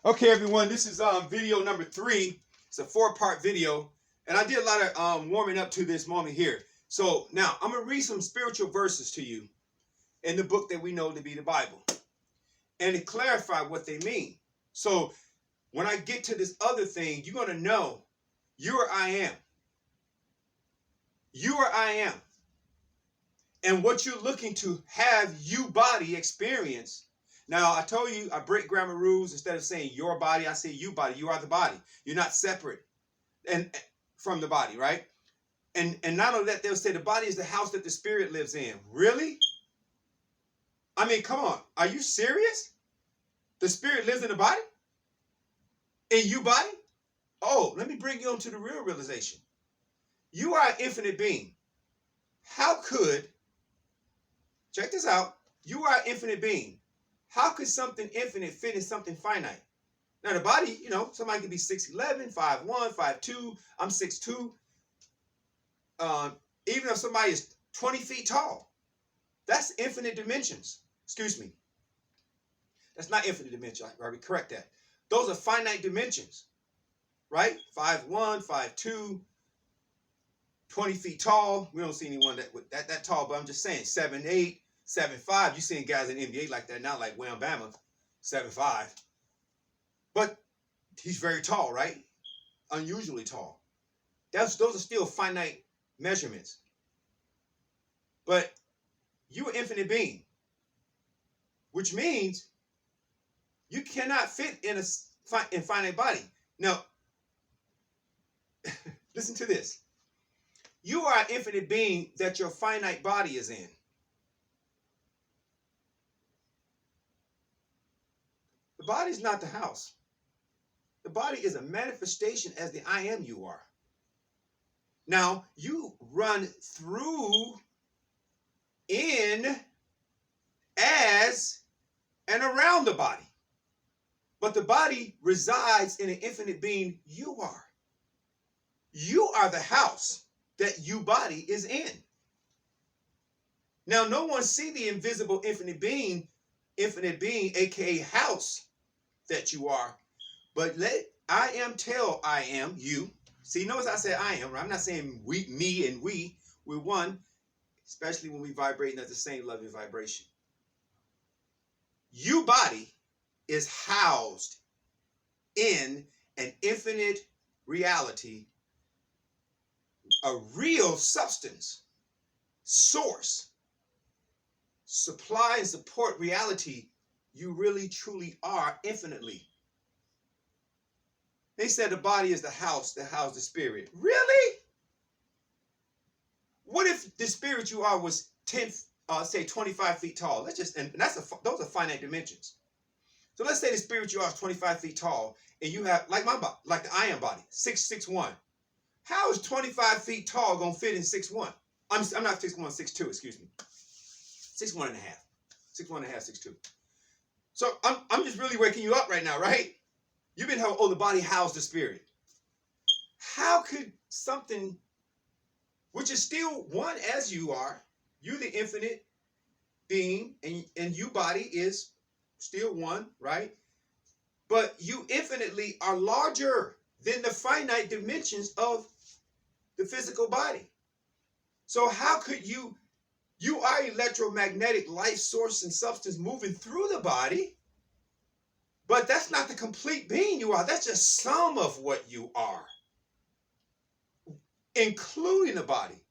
Okay, everyone, this is video number 3. It's a 4-part video, and I did a lot of warming up to this moment here. So now I'm gonna read some spiritual verses to you in the book that we know to be the Bible, and to clarify what they mean. So when I get to this other thing, you're gonna know you are I am. You are I am. And what you're looking to have you body experience. Now, I told you I break grammar rules. Instead of saying your body, I say you body. You are the body. You're not separate and from the body, right? And not only that, they'll say the body is the house that the spirit lives in. Really? I mean, come on. Are you serious? The spirit lives in the body? In you body? Oh, let me bring you on to the real realization. You are an infinite being. How could, check this out, you are an infinite being. How could something infinite fit in something finite? Now the body, you know, somebody could be 6'11", 5'1", 5'2". I'm 6'2". Even if somebody is 20 feet tall, that's infinite dimensions. Excuse me. That's not infinite dimensions. I already correct that. Those are finite dimensions, right? 5'1", 5'2", 20 feet tall. We don't see anyone that tall, but I'm just saying 7'8", 7'5". You're seeing guys in the NBA like that now, like Wham Bama, 7'5". But he's very tall, right? Unusually tall. Those are still finite measurements. But you're an infinite being, which means you cannot fit in a finite body. Now, listen to this. You are an infinite being that your finite body is in. The body is not the house. The body is a manifestation as the I am you are. Now, you run through, in, as, and around the body. But the body resides in an infinite being you are. You are the house that you body is in. Now, no one see the invisible infinite being, aka house that you are. But let I am tell I am you. See, notice I said I am, right? I'm not saying we, me, and we. We're one, especially when we vibrating at the same level of vibration. You body is housed in an infinite reality, a real substance, source, supply and support reality. You really truly are infinitely. They said the body is the house that housed the spirit. Really? What if the spirit you are was 25 feet tall? Let's just, and those are finite dimensions. So let's say the spirit you are is 25 feet tall, and you have, like my body, like the I am body, 6'1". How is 25 feet tall gonna fit in 6'1"? I'm not 6'1", 6'2", excuse me. 6'1 and a half. 6'1 and a half, 6'2". So I'm just really waking you up right now, right? You've been held, oh, the body housed the spirit. How could something, which is still one as you are, you the infinite being, and you body is still one, right? But you infinitely are larger than the finite dimensions of the physical body. So how could you are electromagnetic life source and substance moving through the body, but that's not the complete being you are. That's just some of what you are, including the body.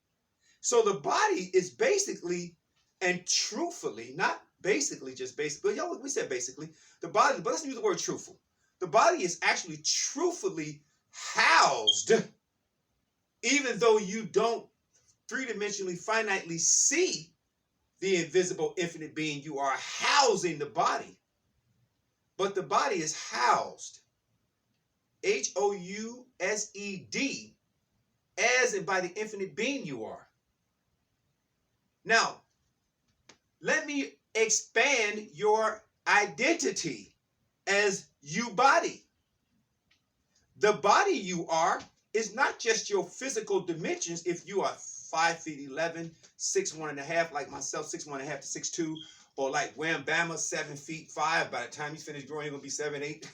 So the body is basically and truthfully, not basically, just basically, but we said basically, the body, but let's use the word truthful. The body is actually truthfully housed, even though you don't three-dimensionally finitely see the invisible infinite being you are housing the body. But the body is housed, Housed, as and by the infinite being you are. Now, let me expand your identity as you body. The body you are is not just your physical dimensions. If you are 5'11", 6'1 and a half, like myself, 6'1 and a half to 6'2", or like Wham Bama, 7'5". By the time he's finished growing, he's gonna be 7'8".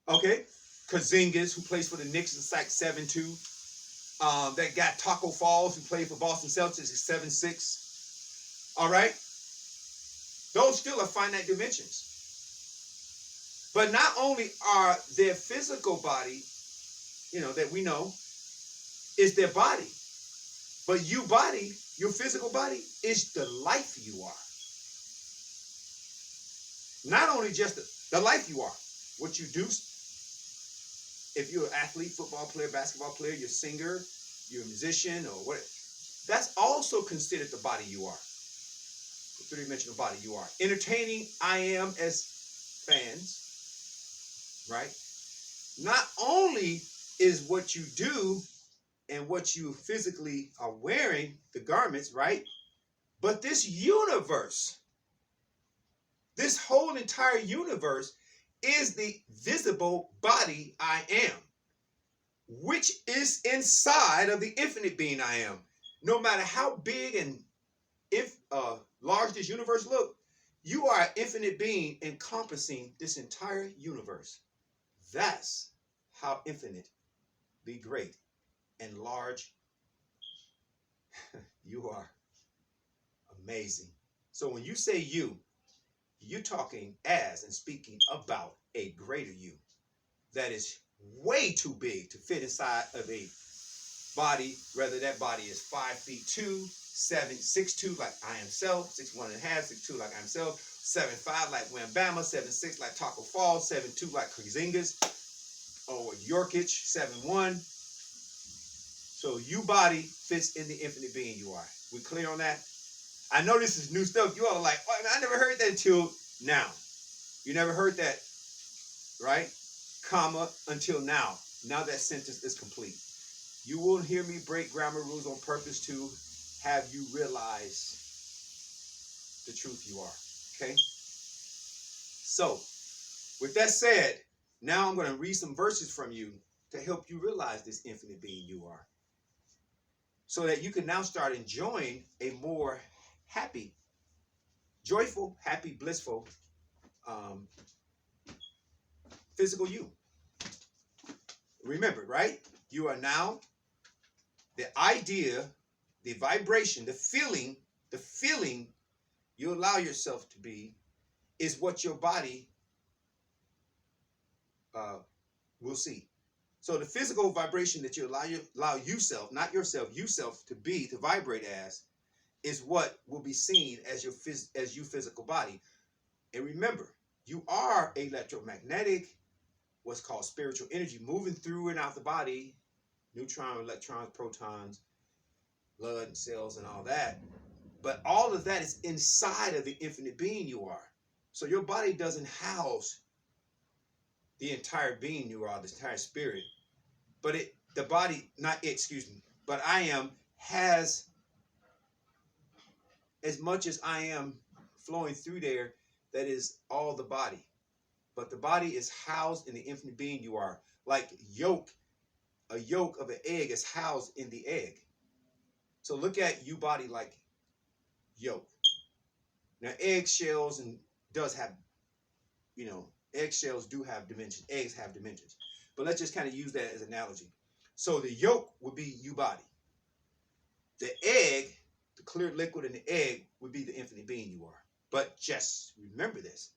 Okay, Kazingas, who plays for the Knicks, is like 7'2". That guy Taco Falls, who played for Boston Celtics, is 7'6". All right, those still are finite dimensions. But not only are their physical body, that we know, is their body, but you body, your physical body, is the life you are. Not only just the life you are, what you do. If you're an athlete, football player, basketball player, you're a singer, you're a musician, or what, that's also considered the body you are. The three-dimensional body you are. Entertaining, I am as fans, right? Not only is what you do and what you physically are wearing, the garments, right? But this universe, this whole entire universe is the visible body I am, which is inside of the infinite being I am. No matter how big and large this universe look, you are an infinite being encompassing this entire universe. That's how infinitely great and large you are. Amazing. So when you say you're talking as and speaking about a greater you that is way too big to fit inside of a body, whether that body is 5'2", 6'2", like I am self, 6'1.5", 6'2", like I am self, 7'5", like Wambama, 7'6", like Taco Falls, 7'2", like Kazingas, or Yorkich, 7'1". So you body fits in the infinite being you are. We clear on that? I know this is new stuff. You all are like, oh, I never heard that until now. You never heard that, right? Comma, until now. Now that sentence is complete. You will hear me break grammar rules on purpose to have you realize the truth you are. Okay? So, with that said, now I'm going to read some verses from you to help you realize this infinite being you are, so that you can now start enjoying a more happy, joyful, happy, blissful, physical you. Remember, right? You are now the idea, the vibration, the feeling you allow yourself to be is what your body will see. So the physical vibration that you allow yourself, not yourself, yourself to be, to vibrate as, is what will be seen as your physical body. And remember, you are electromagnetic, what's called spiritual energy, moving through and out the body, neutrons, electrons, protons, blood and cells and all that. But all of that is inside of the infinite being you are. So your body doesn't house the entire being you are, the entire spirit. But but I am has, as much as I am flowing through there, that is all the body. But the body is housed in the infinite being you are. Like a yolk of an egg is housed in the egg. So look at you body like yolk. Now eggshells eggshells do have dimensions. Eggs have dimensions. But let's just kind of use that as an analogy. So the yolk would be you body. The egg, the clear liquid in the egg, would be the infinite being you are. But just remember this.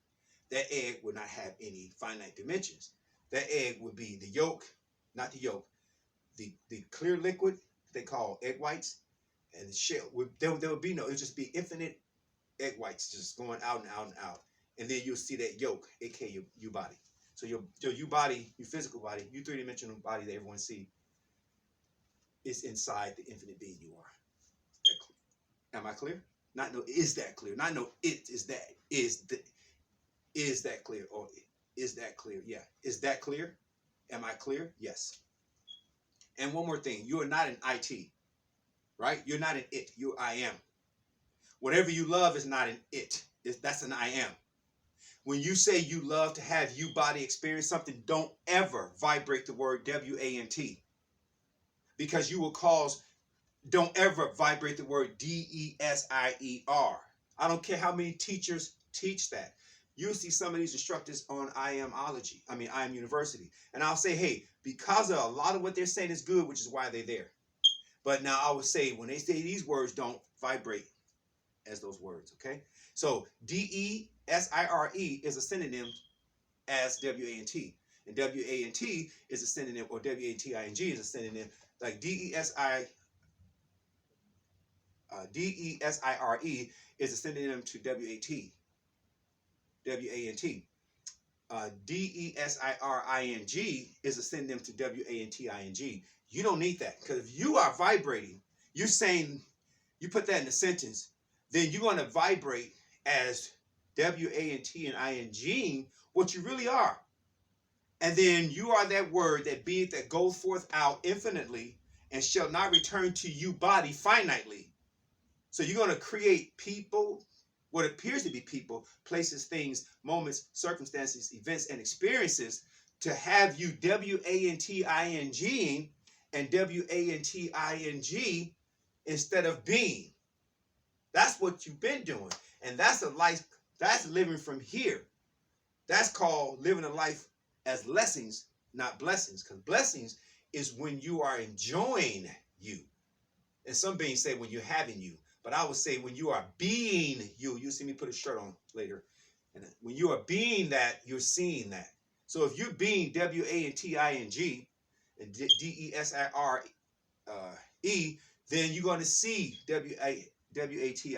That egg would not have any finite dimensions. That egg would be the yolk, not the yolk. The clear liquid they call egg whites, and the shell there would be no. It would just be infinite egg whites just going out and out and out, and then you'll see that yolk, aka your body. So your body, your physical body, your three-dimensional body that everyone see, is inside the infinite being you are. Am I clear? Not no. Is that clear? Not no. It is that. Is that clear? Or is that clear? Yeah. Is that clear? Am I clear? Yes. And one more thing. You are not an IT, right? You're not an it. You're I am. Whatever you love is not an it. That's an I am. When you say you love to have you body experience something, don't ever vibrate the word WANT. Because you will cause, don't ever vibrate the word DESIER. I don't care how many teachers teach that. you'll see some of these instructors on Amology. I am University. And I'll say, hey, because of a lot of what they're saying is good, which is why they're there. But now I would say when they say these words, don't vibrate as those words, okay? So DESIRE is a synonym as WANT. And WANT is a synonym, or WATING is a synonym, like DESIRE is a synonym to WANT. DESIRING is a synonym to WANTING. You don't need that, because if you are vibrating, you're saying, you put that in a sentence, then you're going to vibrate as WANT and ING, what you really are. And then you are that word that beeth that goes forth out infinitely and shall not return to you body finitely. So you're going to create people, what appears to be people, places, things, moments, circumstances, events, and experiences to have you WANTING and WANTING instead of being. That's what you've been doing. And that's a life, that's living from here. That's called living a life as lessons, not blessings. Because blessings is when you are enjoying you. And some beings say when you're having you. But I would say when you are being you. You'll see me put a shirt on later. And when you are being that, you're seeing that. So if you're being WANTING and DESIRE, then you're going to see WATING. WANTING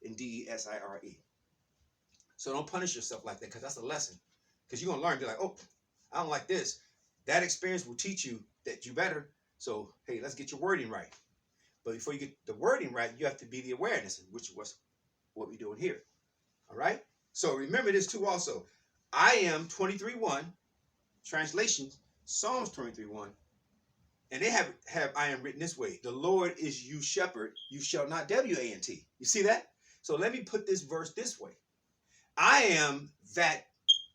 and DESIRE. So don't punish yourself like that, because that's a lesson. Because you're going to learn, be like, oh, I don't like this. That experience will teach you that you better. So, hey, let's get your wording right. But before you get the wording right, you have to be the awareness, which was what we're doing here. All right? So remember this too also. I am 23:1, translation, Psalms 23:1. And they have I am written this way. The Lord is you shepherd, you shall not WANT. You see that? So let me put this verse this way. I am that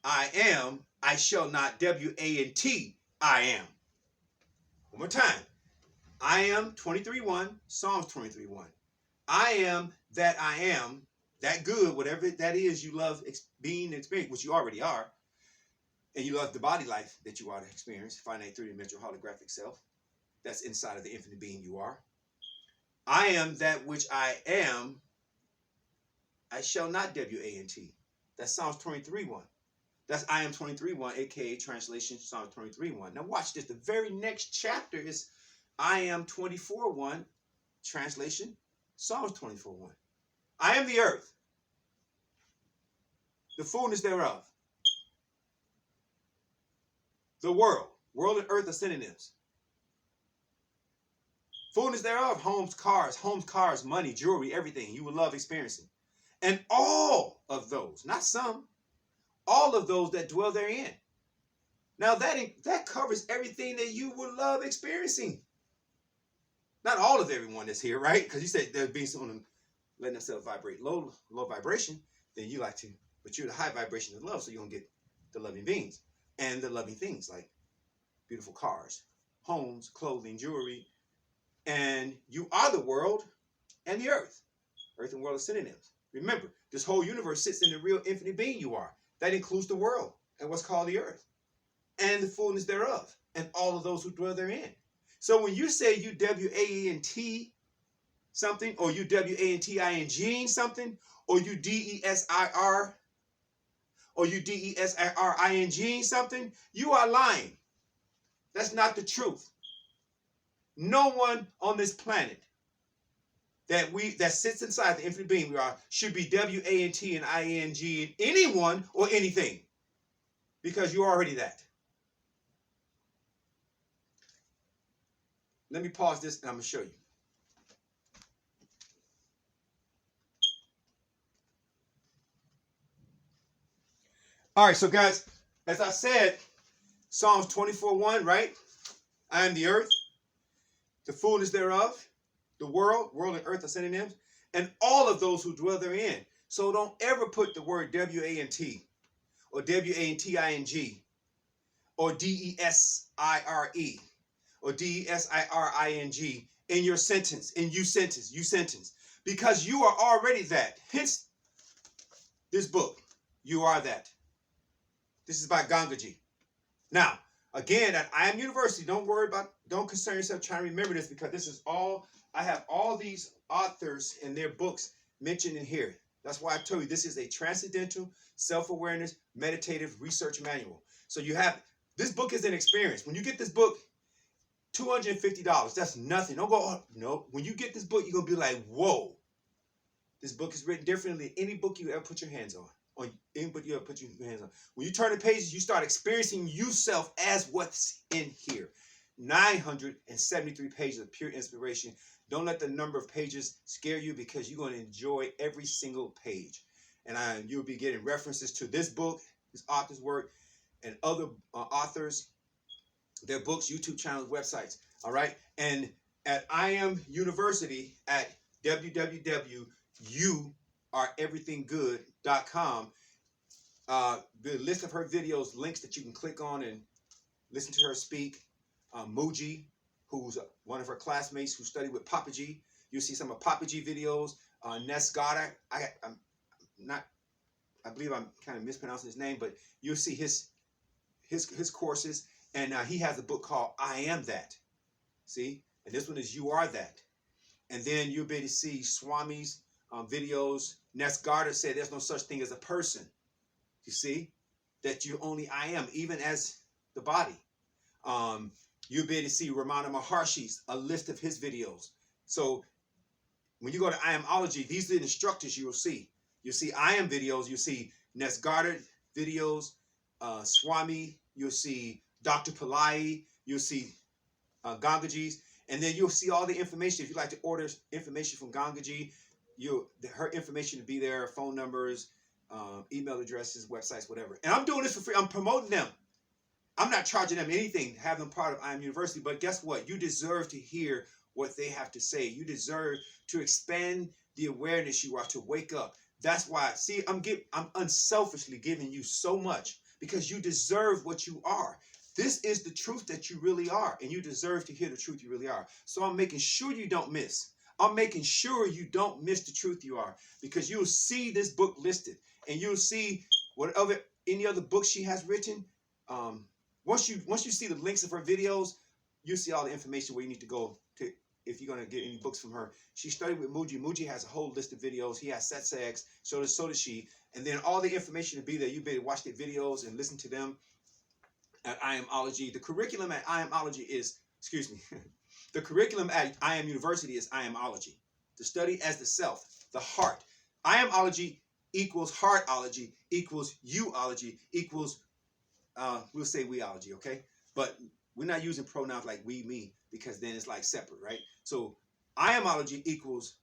I am, I shall not WANT, I am. One more time. I am 23:1, Psalms 23:1. I am that I am, that good, whatever that is you love being experienced, which you already are, and you love the body life that you are to experience, finite three-dimensional holographic self, that's inside of the infinite being you are. I am that which I am, I shall not WANT. That's Psalms 23:1. That's I am 23:1, aka translation Psalms 23:1. Now watch this. The very next chapter is I am 24:1, translation Psalms 24:1. I am the earth, the fullness thereof. The world. World and earth are synonyms. Fullness thereof, homes, cars, money, jewelry, everything you will love experiencing. And all of those, not some, all of those that dwell therein. Now that covers everything that you would love experiencing. Not all of everyone that's here, right? Because you said there's being someone letting themselves vibrate low vibration, then you like to, but you're the high vibration of love, so you're going to get the loving beings and the loving things like beautiful cars, homes, clothing, jewelry, and you are the world and the earth. Earth and world are synonyms. Remember, this whole universe sits in the real infinite being you are. That includes the world and what's called the earth and the fullness thereof and all of those who dwell therein. So when you say you WANT something, or you WANTING something, or you DESIR, or you DESIRING something, you are lying. That's not the truth. No one on this planet that sits inside the infinite being we are should be WANT and ING in anyone or anything, because you're already that. Let me pause this and I'm going to show you. All right, so guys, as I said, Psalms 24:1, right? I am the earth, the fullness thereof, the world and earth are synonyms, and all of those who dwell therein. So don't ever put the word WANT or WANTING or DESIRE or DESIRING in your sentence, you sentence, because you are already that. Hence this book, You Are That. This is by Gangaji. Now, again, at I Am University, don't concern yourself trying to remember this, because this is all, I have all these authors and their books mentioned in here. That's why I told you this is a transcendental self-awareness meditative research manual. So you have, this book is an experience. When you get this book, $250, that's nothing. Don't go, oh, no. When you get this book, you're going to be like, whoa. This book is written differently than any book you ever put your hands on. Or any book you ever put your hands on. When you turn the pages, you start experiencing yourself as what's in here. 973 pages of pure inspiration. Don't let the number of pages scare you, because you're going to enjoy every single page. And you'll be getting references to this book, this author's work, and other authors, their books, YouTube channels, websites. All right. And at I Am University at www.youareverythinggood.com, the list of her videos, links that you can click on and listen to her speak. Muji, who's one of her classmates who studied with Papa G. You'll see some of Papa G videos. Ness Goddard, I believe I'm kind of mispronouncing his name, but you'll see his courses. And he has a book called I Am That. See? And this one is You Are That. And then you'll be able to see Swami's videos. Ness Goddard said there's no such thing as a person. You see? That you only I am, even as the body. You'll be able to see Ramana Maharshi's, a list of his videos. So when you go to Amology, these are the instructors you will see. You'll see I Am videos. You'll see Ness Goddard videos, Swami. You'll see Dr. Pillai. You'll see Gangaji's. And then you'll see all the information. If you'd like to order information from Gangaji, her information will be there, phone numbers, email addresses, websites, whatever. And I'm doing this for free. I'm promoting them. I'm not charging them anything to have them part of I Am University, but guess what? You deserve to hear what they have to say. You deserve to expand the awareness you are, to wake up. That's why, see, I'm unselfishly giving you so much, because you deserve what you are. This is the truth that you really are, and you deserve to hear the truth you really are. So I'm making sure you don't miss. I'm making sure you don't miss the truth you are, because you'll see this book listed, and you'll see whatever any other books she has written. Once you see the links of her videos, you'll see all the information where you need to go to if you're going to get any books from her. She studied with Muji. Muji has a whole list of videos. He has setsegs, so does she. And then all the information will be there. You'll be able to watch their videos and listen to them at I Amology. The curriculum at I Amology is, the curriculum at I Am University is I Amology. The study as the self, the heart. I Amology equals heartology equals youology equals we'll say weology, okay? But we're not using pronouns like we, me, because then it's like separate, right? So I Amology equals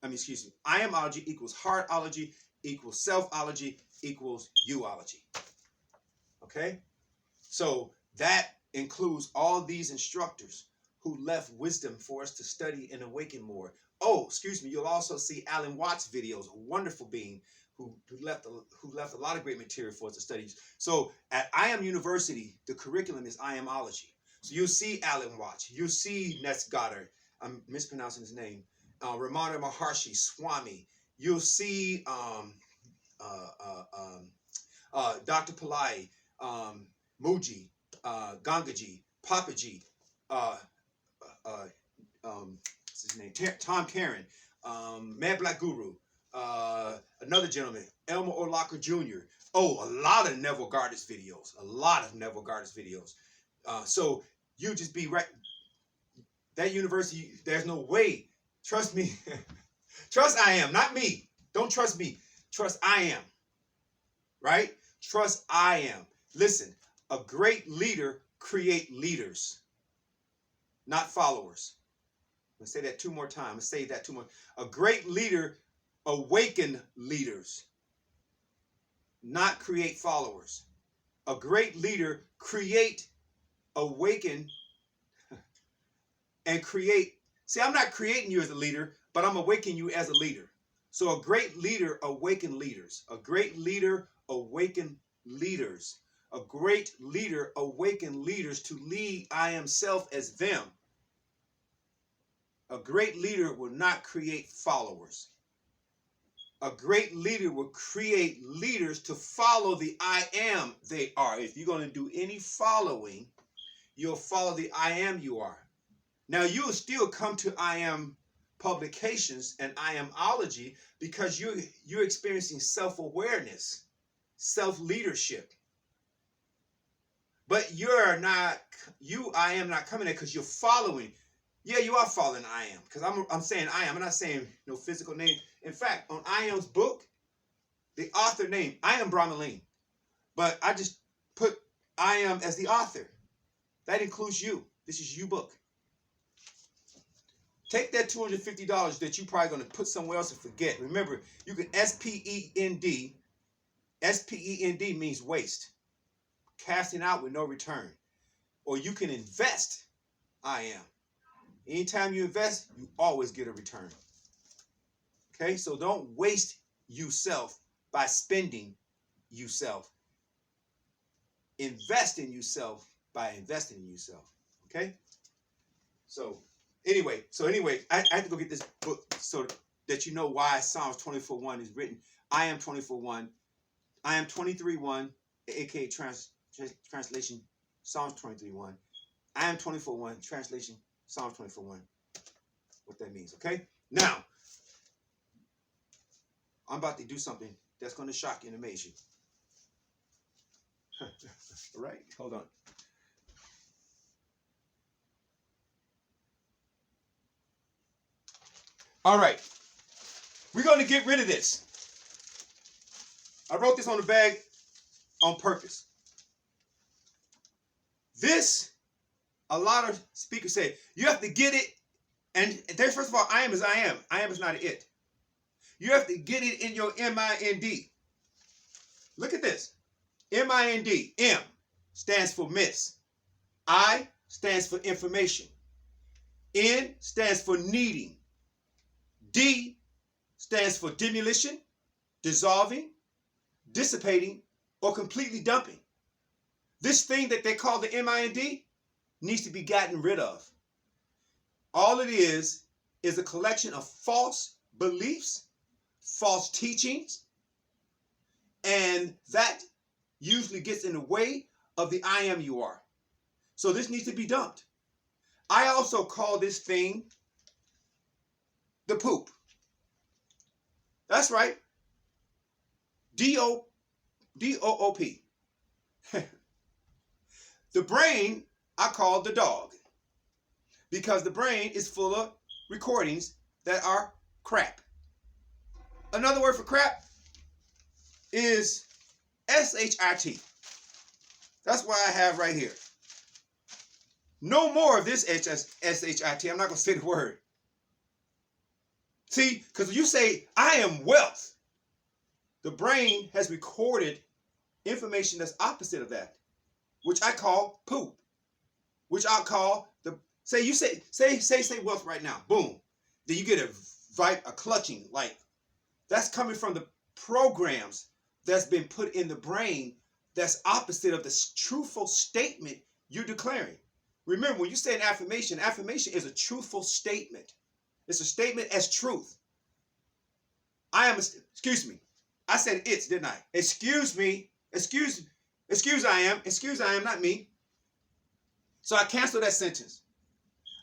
heartology equals selfology equals youology. Okay? So that includes all these instructors who left wisdom for us to study and awaken more. Oh, you'll also see Alan Watts' videos, a wonderful being who left a lot of great material for us to study. So at I Am University, the curriculum is I Amology. So you'll see Alan Watts, you'll see Ness Goddard, I'm mispronouncing his name, Ramana Maharshi, Swami. You'll see Dr. Pillai, Muji, Gangaji, Papaji, what's his name? Tom Karen, Mad Black Guru, another gentleman, Elmer O'Locker Jr. Oh, a lot of Neville Goddard's videos. So you just be right. That university, there's no way. Trust me. Trust I am, not me. Don't trust me. Trust I am. Right? Trust I am. Listen, a great leader creates leaders, not followers. I'm going to say that two more times. A great leader awaken leaders, not create followers. A great leader awaken, and create. See, I'm not creating you as a leader, but I'm awakening you as a leader. So a great leader awaken leaders. A great leader awaken leaders. A great leader awaken leaders to lead I am self as them. A great leader will not create followers. A great leader will create leaders to follow the I am they are. If you're going to do any following, you'll follow the I am you are. Now, you'll still come to I am publications and I amology because you're experiencing self-awareness, self-leadership. But I am not coming there because you're following. Yeah, you are following I am. Because I'm saying I am. I'm not saying no physical name. In fact, on I am's book, the author name, I am Brahmaline. But I just put I am as the author. That includes you. This is you book. Take that $250 that you're probably going to put somewhere else and forget. Remember, you can SPEND. SPEND means waste. Casting out with no return. Or you can invest. I am. Anytime you invest, you always get a return. Okay, so don't waste yourself by spending yourself. Invest in yourself by investing in yourself. Okay? So anyway, I have to go get this book so that you know why Psalms 24:1 is written. I am 24:1. I am 23:1, aka translation Psalms 23:1. I am 24:1, translation Psalms 24:1. What that means, okay? Now, I'm about to do something that's going to shock you and amaze you. All right, hold on. All right, we're going to get rid of this. I wrote this on the bag on purpose. This, a lot of speakers say, you have to get it. And there's, first of all, I am is I am. I am is not an it. You have to get it in your M-I-N-D. Look at this. M-I-N-D. M stands for miss. I stands for information. N stands for needing. D stands for demolition, dissolving, dissipating, or completely dumping. This thing that they call the M-I-N-D needs to be gotten rid of. All it is a collection of false beliefs, false teachings, and that usually gets in the way of the I am you are. So this needs to be dumped. I also call this thing the poop. That's right. D-O-O-P. The brain I call the dog, because the brain is full of recordings that are crap. Another word for crap is S-H-I-T. That's why I have right here. No more of this S-H-I-T. I'm not going to say the word. See, because you say, I am wealth. The brain has recorded information that's opposite of that, which I call poop, which I'll call say wealth right now. Boom. Then you get a clutching, like that's coming from the programs that's been put in the brain that's opposite of the truthful statement you're declaring. Remember, when you say an affirmation is a truthful statement. It's a statement as truth. Excuse me. I said it's, didn't I? Excuse me. Excuse I am, not me. So I cancel that sentence.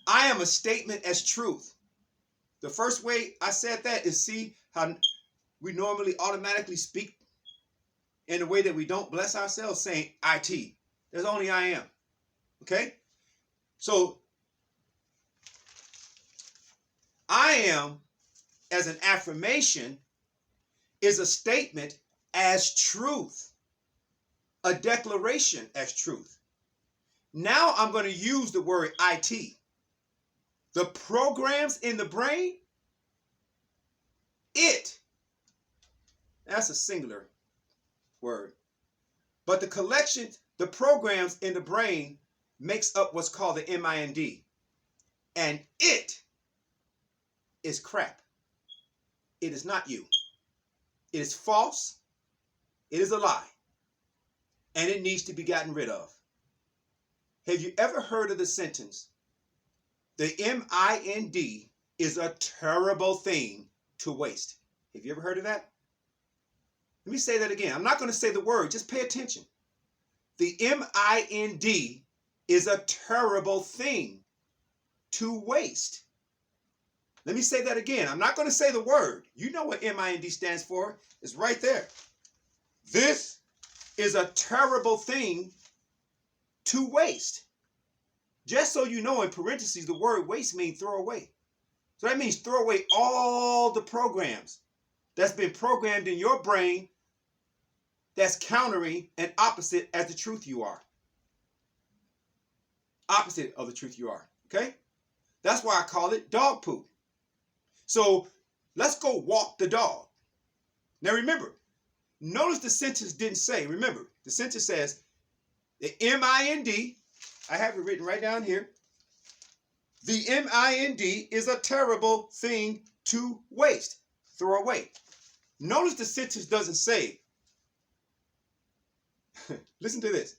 I am a statement as truth. The first way I said that is, see how we normally automatically speak in a way that we don't bless ourselves, saying IT. There's only I am. Okay? So I am, as an affirmation, is a statement as truth. A declaration as truth. Now I'm going to use the word IT. The programs in the brain, that's a singular word. But the collection, the programs in the brain makes up what's called the M-I-N-D. And it is crap. It is not you. It is false. It is a lie. And it needs to be gotten rid of. Have you ever heard of the sentence, the M-I-N-D is a terrible thing to waste? Have you ever heard of that? Let me say that again. I'm not going to say the word. Just pay attention. The mind is a terrible thing to waste. Let me say that again. I'm not going to say the word. You know what mind stands for. It's right there. This is a terrible thing to waste. Just so you know, in parentheses, the word waste means throw away. So that means throw away all the programs that's been programmed in your brain that's countering and opposite as the truth you are. Opposite of the truth you are. Okay? That's why I call it dog poop. So let's go walk the dog. Now remember, notice the sentence didn't say, remember, the sentence says, the mind, I have it written right down here. The mind is a terrible thing to waste, throw away. Notice the sentence doesn't say, listen to this.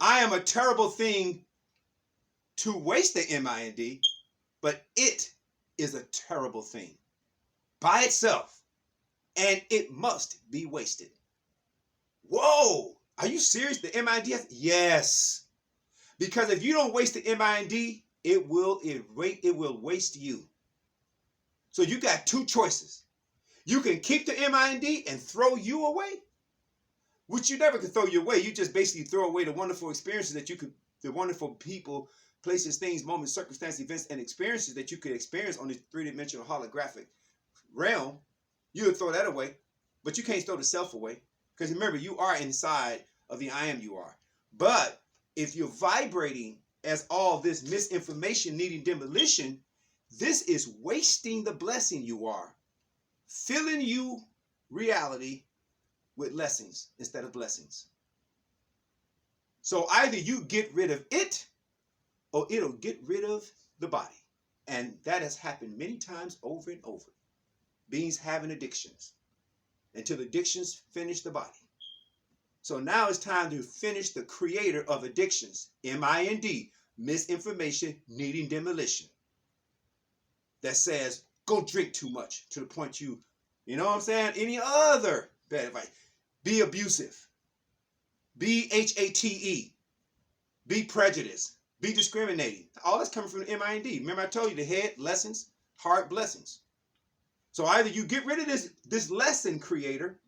I am a terrible thing to waste the mind, but it is a terrible thing by itself, and it must be wasted. Whoa, are you serious? The mind? Yes. Because if you don't waste the mind, it will waste you. So you got two choices. You can keep the mind and throw you away, which you never can throw you away. You just basically throw away the wonderful experiences that you could, the wonderful people, places, things, moments, circumstances, events, and experiences that you could experience on this three-dimensional holographic realm. You would throw that away, but you can't throw the self away. Because remember, you are inside of the I am you are. But if you're vibrating as all this misinformation needing demolition, this is wasting the blessing you are. Filling you reality with lessons instead of blessings. So either you get rid of it or it'll get rid of the body. And that has happened many times over and over. Beings having addictions until addictions finish the body. So now it's time to finish the creator of addictions, mind, misinformation needing demolition. That says, go drink too much to the point you know what I'm saying? Any other bad advice. Be abusive. Be HATE. Be prejudiced. Be discriminating. All that's coming from the mind. Remember I told you the head, lessons, heart, blessings. So either you get rid of this lesson creator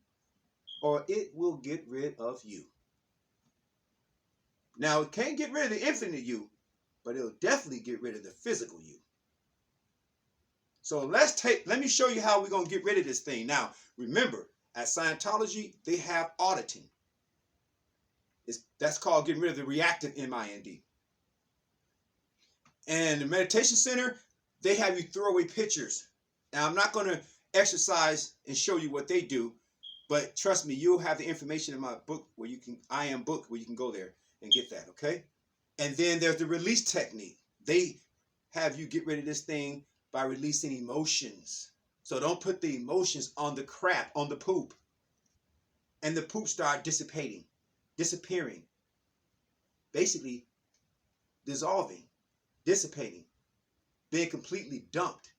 or it will get rid of you. Now it can't get rid of the infinite you, but it'll definitely get rid of the physical you. So let me show you how we're going to get rid of this thing. Now, remember, at Scientology, they have auditing. That's called getting rid of the reactive mind. And the meditation center, they have you throw away pictures. Now, I'm not going to exercise and show you what they do, but trust me, you'll have the information in my book where you can, I Am book, where you can go there and get that, okay? And then there's the release technique. They have you get rid of this thing by releasing emotions. So don't put the emotions on the crap, on the poop. And the poop start dissipating, disappearing. Basically, dissolving, dissipating, being completely dumped.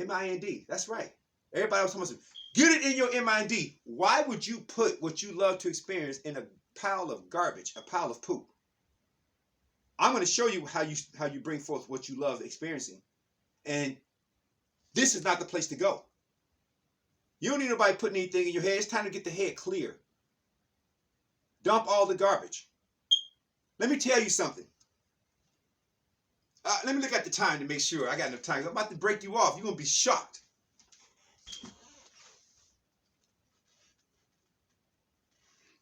mind, that's right. Everybody else talking about, get it in your mind. Why would you put what you love to experience in a pile of garbage, a pile of poop? I'm going to show you how you bring forth what you love experiencing. And this is not the place to go. You don't need nobody putting anything in your head. It's time to get the head clear. Dump all the garbage. Let me tell you something. Let me look at the time to make sure I got enough time. I'm about to break you off. You're going to be shocked.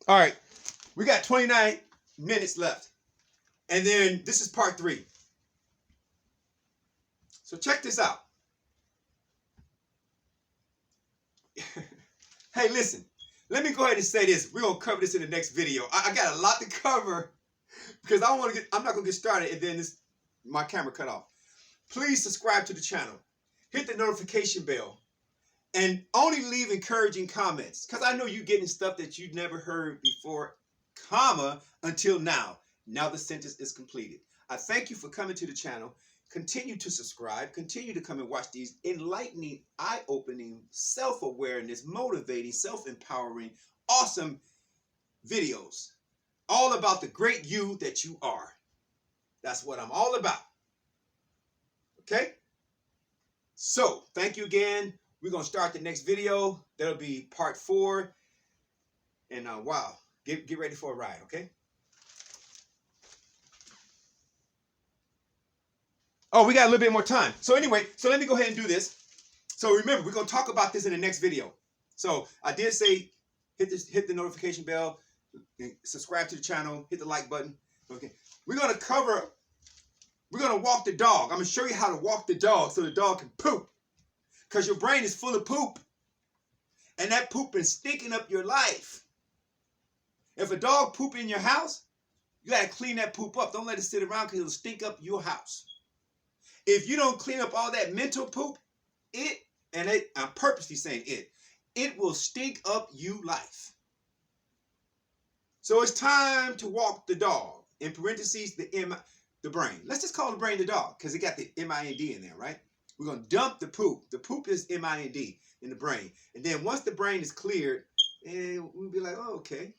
All right. We got 29 minutes left. And then this is part 3. So check this out. Hey, listen. Let me go ahead and say this. We're going to cover this in the next video. I got a lot to cover because I'm not going to get started and then my camera cut off. Please subscribe to the channel. Hit the notification bell. And only leave encouraging comments. Because I know you're getting stuff that you've never heard before, comma, until now. Now the sentence is completed. I thank you for coming to the channel. Continue to subscribe. Continue to come and watch these enlightening, eye-opening, self-awareness, motivating, self-empowering, awesome videos. All about the great you that you are. That's what I'm all about. Okay? So, thank you again. We're going to start the next video. That'll be part 4. And wow, get ready for a ride, okay? Oh, we got a little bit more time. So anyway, so let me go ahead and do this. So remember, we're going to talk about this in the next video. So I did say hit the notification bell, subscribe to the channel, hit the like button. Okay. We're going to walk the dog. I'm going to show you how to walk the dog so the dog can poop. Because your brain is full of poop. And that poop is stinking up your life. If a dog poop in your house, you got to clean that poop up. Don't let it sit around because it'll stink up your house. If you don't clean up all that mental poop, I'm purposely saying it will stink up you life. So it's time to walk the dog. In parentheses, the brain. Let's just call the brain the dog because it got the M-I-N-D in there, right? We're going to dump the poop. The poop is M-I-N-D in the brain. And then once the brain is cleared, we'll be like, oh, okay.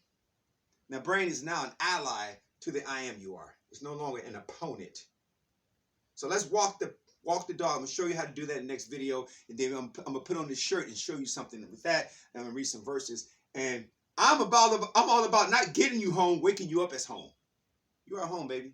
Now, brain is now an ally to the I am you are. It's no longer an opponent. So let's walk the dog. I'm going to show you how to do that in the next video. And then I'm going to put on this shirt and show you something with that. And I'm going to read some verses. And I'm all about not getting you home, waking you up as home. You are home, baby.